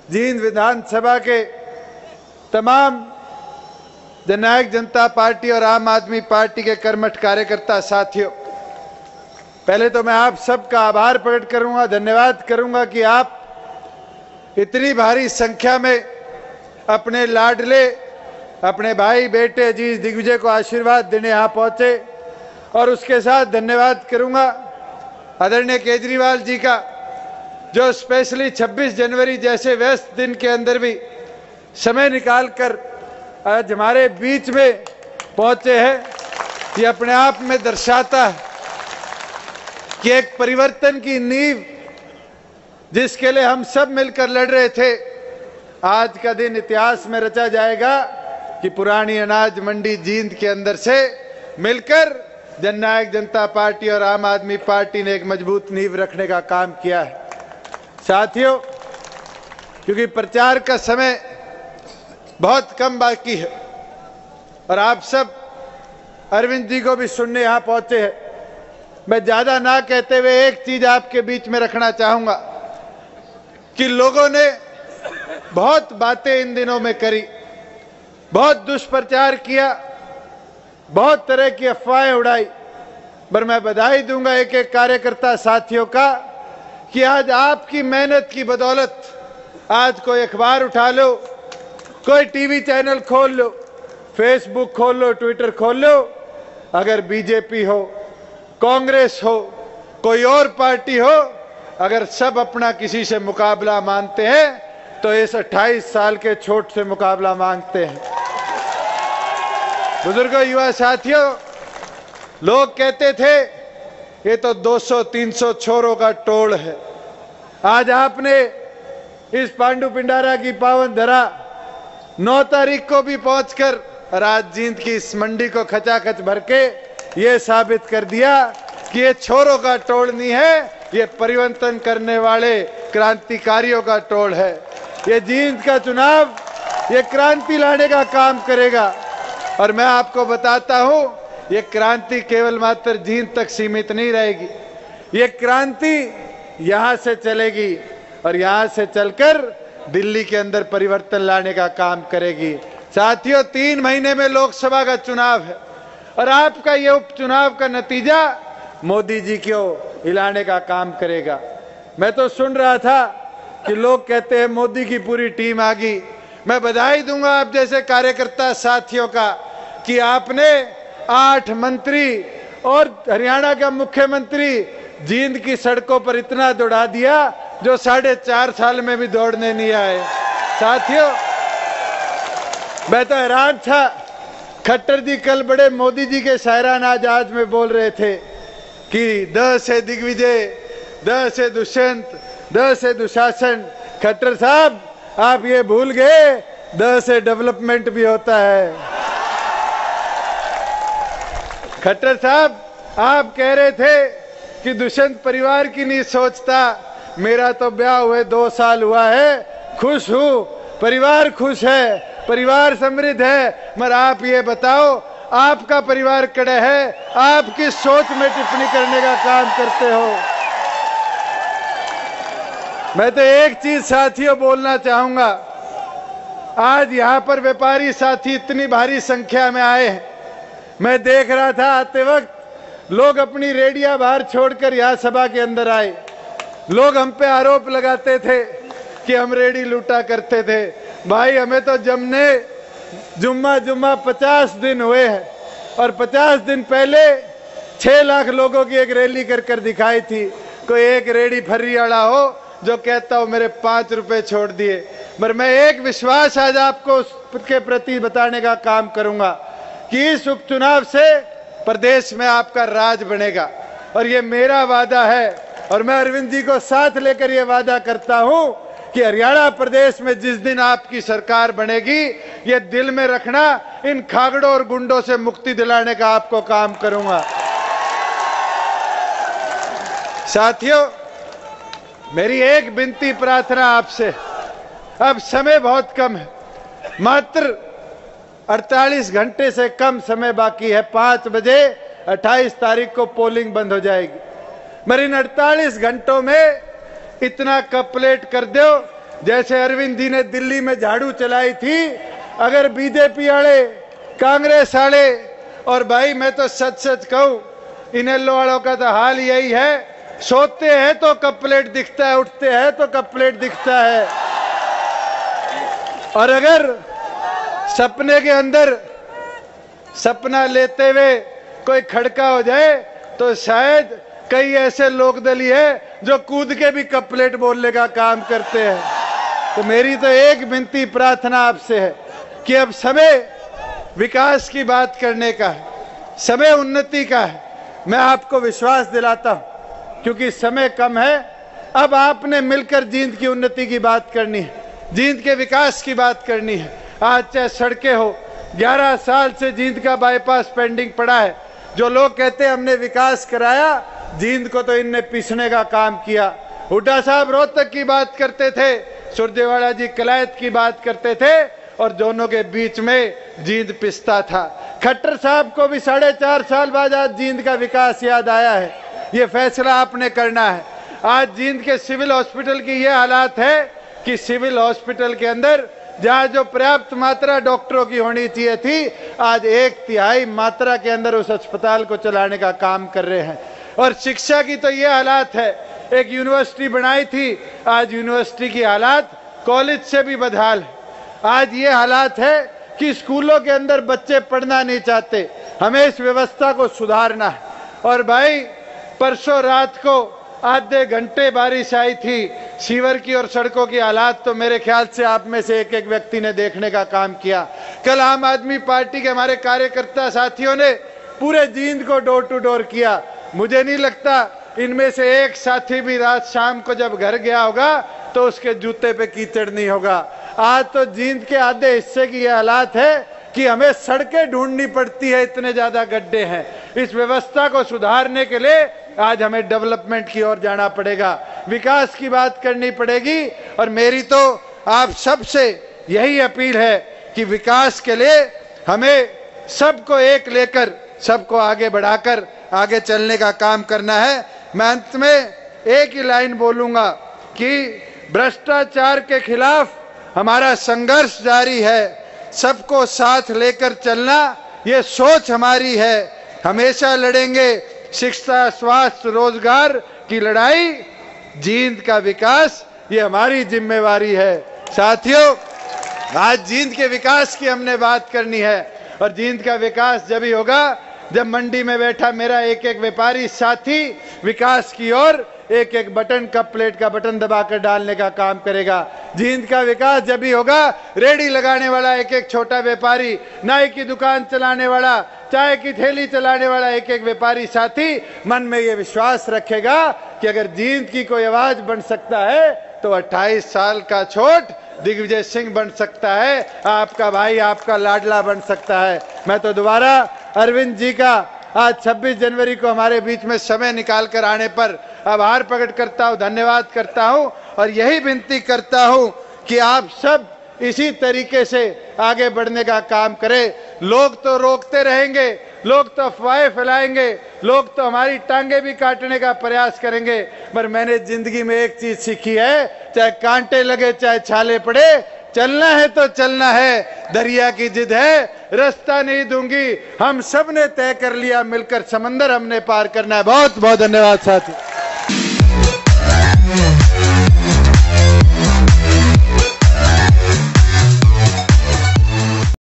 जींद विधानसभा के तमाम जननायक जनता पार्टी और आम आदमी पार्टी के कर्मठ कार्यकर्ता साथियों, पहले तो मैं आप सबका आभार प्रकट करूंगा, धन्यवाद करूंगा कि आप इतनी भारी संख्या में अपने लाडले, अपने भाई बेटे अजीज दिग्विजय को आशीर्वाद देने यहाँ पहुंचे। और उसके साथ धन्यवाद करूंगा आदरणीय केजरीवाल जी का, जो स्पेशली 26 जनवरी जैसे व्यस्त दिन के अंदर भी समय निकालकर आज हमारे बीच में पहुंचे हैं। ये अपने आप में दर्शाता है कि एक परिवर्तन की नींव जिसके लिए हम सब मिलकर लड़ रहे थे, आज का दिन इतिहास में रचा जाएगा कि पुरानी अनाज मंडी जींद के अंदर से मिलकर जननायक जनता पार्टी और आम आदमी पार्टी ने एक मजबूत नींव रखने का काम किया है। साथियों, क्योंकि प्रचार का समय बहुत कम बाकी है और आप सब अरविंद जी को भी सुनने यहाँ पहुंचे हैं, मैं ज्यादा ना कहते हुए एक चीज आपके बीच में रखना चाहूंगा कि लोगों ने बहुत बातें इन दिनों में करी, बहुत दुष्प्रचार किया, बहुत तरह की अफवाहें उड़ाई, पर मैं बधाई दूंगा एक एक कार्यकर्ता साथियों का कि आज आपकी मेहनत की बदौलत आज कोई अखबार उठा लो, कोई टीवी चैनल खोल लो, फेसबुक खोल लो, ट्विटर खोल लो, अगर बीजेपी हो, कांग्रेस हो, कोई और पार्टी हो, अगर सब अपना किसी से मुकाबला मानते हैं तो इस 28 साल के छोट से मुकाबला मांगते हैं। बुजुर्गों, युवा साथियों, लोग कहते थे ये तो 200-300 छोरों का टोल है। आज आपने इस पांडु पिंडारा की पावन धरा 9 तारीख को भी पहुंचकर आज जींद की इस मंडी को खचाखच भर के ये साबित कर दिया कि ये छोरों का टोल नहीं है, ये परिवर्तन करने वाले क्रांतिकारियों का टोल है। ये जींद का चुनाव ये क्रांति लाने का काम करेगा। और मैं आपको बताता हूं, ये क्रांति केवल मात्र जींद तक सीमित नहीं रहेगी, ये क्रांति यहां से चलेगी और यहां से चलकर दिल्ली के अंदर परिवर्तन लाने का काम करेगी। साथियों, 3 महीने में लोकसभा का चुनाव है और आपका ये उपचुनाव का नतीजा मोदी जी को हिलाने का काम करेगा। मैं तो सुन रहा था कि लोग कहते हैं मोदी की पूरी टीम आ गई। मैं बधाई दूंगा आप जैसे कार्यकर्ता साथियों का कि आपने 8 मंत्री और हरियाणा का मुख्यमंत्री जींद की सड़कों पर इतना दौड़ा दिया जो 4.5 साल में भी दौड़ने नहीं आए। साथियों, मैं तो हैरान था, खट्टर जी कल बड़े मोदी जी के शायराना अंदाज में बोल रहे थे कि द से दिग्विजय, द से दुष्यंत, द से दुशासन। खट्टर साहब, आप ये भूल गए द से डेवलपमेंट भी होता है। खट्टर साहब, आप कह रहे थे कि दुष्यंत परिवार की नहीं सोचता, मेरा तो ब्याह हुए 2 साल हुआ है, खुश हूं, परिवार खुश है, परिवार समृद्ध है। मगर आप ये बताओ, आपका परिवार कड़े है, आप किस सोच में टिप्पणी करने का काम करते हो? मैं तो एक चीज साथियों बोलना चाहूंगा, आज यहां पर व्यापारी साथी इतनी भारी संख्या में आए हैं। मैं देख रहा था आते वक्त लोग अपनी रेडिया बाहर छोड़कर यहां सभा के अंदर आए। लोग हम पे आरोप लगाते थे कि हम रेडी लूटा करते थे। भाई, हमें तो जमने जुम्मा 50 दिन हुए हैं और 50 दिन पहले 6 लाख लोगों की एक रैली कर दिखाई थी। कोई एक रेडी फर्री वाला हो जो कहता हो मेरे 5 रुपए छोड़ दिए। मगर मैं एक विश्वास आज आपको उसके प्रति बताने का काम करूंगा कि इस उपचुनाव से प्रदेश में आपका राज बनेगा और ये मेरा वादा है। और मैं अरविंद जी को साथ लेकर ये वादा करता हूं कि हरियाणा प्रदेश में जिस दिन आपकी सरकार बनेगी, ये दिल में रखना, इन खागड़ों और गुंडों से मुक्ति दिलाने का आपको काम करूंगा। साथियों, मेरी एक विनती प्रार्थना आपसे, अब समय बहुत कम है, मात्र 48 घंटे से कम समय बाकी है। 5 बजे 28 तारीख को पोलिंग बंद हो जाएगी। मगर इन 48 घंटों में इतना कपलेट कर दो जैसे अरविंद जी ने दिल्ली में झाड़ू चलाई थी, अगर बीजेपी वाले, कांग्रेस वाले, और भाई मैं तो सच सच कहूं, इनेलो वालों का तो हाल यही है, सोते हैं तो कप प्लेट दिखता है, उठते हैं तो कप प्लेट दिखता है। और अगर सपने के अंदर सपना लेते हुए कोई खड़का हो जाए तो शायद कई ऐसे लोग दली है जो कूद के भी कप प्लेट बोलने का काम करते हैं। तो मेरी तो एक विनती प्रार्थना आपसे है कि अब समय विकास की बात करने का है, समय उन्नति का है। मैं आपको विश्वास दिलाता हूं, क्योंकि समय कम है, अब आपने मिलकर जींद की उन्नति की बात करनी है, जींद के विकास की बात करनी है। आज चाहे सड़कें हो, 11 साल से जींद का बाईपास पेंडिंग पड़ा है। जो लोग कहते हैं हमने विकास कराया, जींद को तो इनने पीसने का काम किया। हुड्डा साहब रोहतक की बात करते थे, सुरजेवाला जी कलायत की बात करते थे, और दोनों के बीच में जींद पिसता था। खट्टर साहब को भी 4.5 साल बाद आज जींद का विकास याद आया है। ये फैसला आपने करना है। आज जींद के सिविल हॉस्पिटल की ये हालात है कि सिविल हॉस्पिटल के अंदर जहां जो पर्याप्त मात्रा डॉक्टरों की होनी चाहिए थी, आज 1/3 मात्रा के अंदर उस अस्पताल को चलाने का काम कर रहे हैं। और शिक्षा की तो ये हालात है, एक यूनिवर्सिटी बनाई थी, आज यूनिवर्सिटी की हालात कॉलेज से भी बदहाल है। आज ये हालात है कि स्कूलों के अंदर बच्चे पढ़ना नहीं चाहते। हमें इस व्यवस्था को सुधारना है। और भाई परसों रात को आधे घंटे बारिश आई थी, सीवर की और सड़कों की हालात तो मेरे ख्याल से आप में से एक एक व्यक्ति ने देखने का काम किया। कल आम आदमी पार्टी के हमारे कार्यकर्ता साथियों ने पूरे जींद को डोर टू डोर किया। मुझे नहीं लगता इनमें से एक साथी भी रात शाम को जब घर गया होगा तो उसके जूते पे कीचड़ नहीं होगा। आज तो जींद के आधे हिस्से की ये हालात है कि हमें सड़कें ढूंढनी पड़ती है, इतने ज्यादा गड्ढे हैं। इस व्यवस्था को सुधारने के लिए आज हमें डेवलपमेंट की ओर जाना पड़ेगा, विकास की बात करनी पड़ेगी। और मेरी तो आप सबसे यही अपील है कि विकास के लिए हमें सबको एक लेकर, सबको आगे बढ़ाकर आगे चलने का काम करना है। मैं अंत में एक ही लाइन बोलूंगा कि भ्रष्टाचार के खिलाफ हमारा संघर्ष जारी है, सबको साथ लेकर चलना ये सोच हमारी है। हमेशा लड़ेंगे शिक्षा, स्वास्थ्य, रोजगार की लड़ाई, जींद का विकास ये हमारी जिम्मेवारी है। साथियों, आज जींद के विकास की हमने बात करनी है, और जींद का विकास जब ही होगा जब मंडी में बैठा मेरा एक एक व्यापारी साथी विकास की ओर एक एक बटन, कप प्लेट का बटन दबाकर डालने का काम करेगा। जींद का विकास जब भी होगा, रेडी लगाने वाला एक एक छोटा व्यापारी, नाई की दुकान चलाने वाला, चाय की ठेली चलाने वाला एक एक व्यापारी साथी मन में ये विश्वास रखेगा कि अगर जींद की कोई आवाज बन सकता है तो 28 साल का छोट दिग्विजय सिंह बन सकता है, आपका भाई, आपका लाडला बन सकता है। मैं तो दोबारा अरविंद जी का आज 26 जनवरी को हमारे बीच में समय निकाल कर आने पर आभार प्रकट करता हूं, धन्यवाद करता हूं, और यही विनती करता हूं कि आप सब इसी तरीके से आगे बढ़ने का काम करें। लोग तो रोकते रहेंगे, लोग तो अफवाहें फैलाएंगे, लोग तो हमारी टांगे भी काटने का प्रयास करेंगे, पर मैंने जिंदगी में एक चीज सीखी है, चाहे कांटे लगे चाहे छाले पड़े, चलना है तो चलना है। दरिया की जिद है, रास्ता नहीं दूंगी, हम सब ने तय कर लिया, मिलकर समंदर हमने पार करना है। बहुत बहुत धन्यवाद साथी।